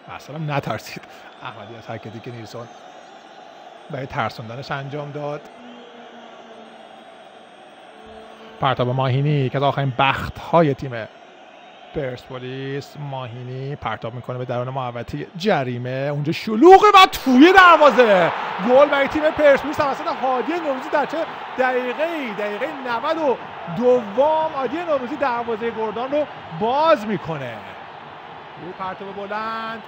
اصلا نترسید احمدی از حرکتی که نیلسون برای ترسوندنش انجام داد. پرتاب ماهینی که از آخرین بخت‌های تیم پرسپولیس، ماهینی پرتاب میکنه به درون محوطه جریمه، اونجا شلوغه و توی دروازه. گل برای تیم پرسپولیس توسط هادی نوروزی در چه دقیقه 92 هادی نوروزی دروازه گردان رو باز میکنه. روی پرتاب بلند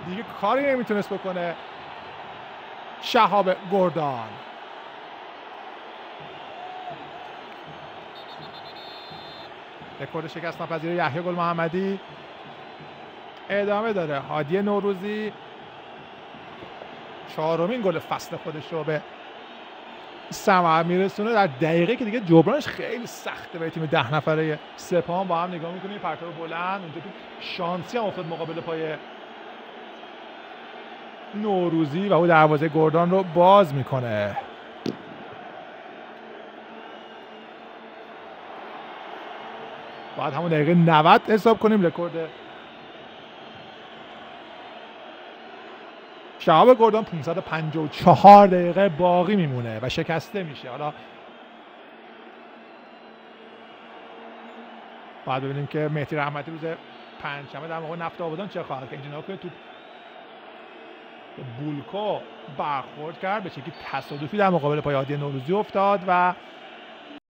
دیگه کاری نمیتونست بکنه شهاب گردان. رکورد شکست ناپذیر یحیی گل محمدی ادامه داره. هادی نوروزی چهارمین گل فصل خودش رو به ثمر میرسونه در دقیقه که دیگه جبرانش خیلی سخته. به تیم 10 نفره سپاهان با هم نگاه میکنیم. پرتاب بلند اونجا تو شانسی هم افتاد مقابل پای نوروزی و او دروازه گردان رو باز میکنه. باید همون دقیقه 90 حساب کنیم. رکورد شهاب گردان 554 دقیقه باقی میمونه و شکسته میشه. حالا باید ببینیم که مهدی رحمتی روز پنجشنبه در موقع نفت آبادان چه خواهد کرد. اینجا که تو بولکو برخورد کرد به شکلی تصادفی در مقابل پای هادی نوروزی افتاد و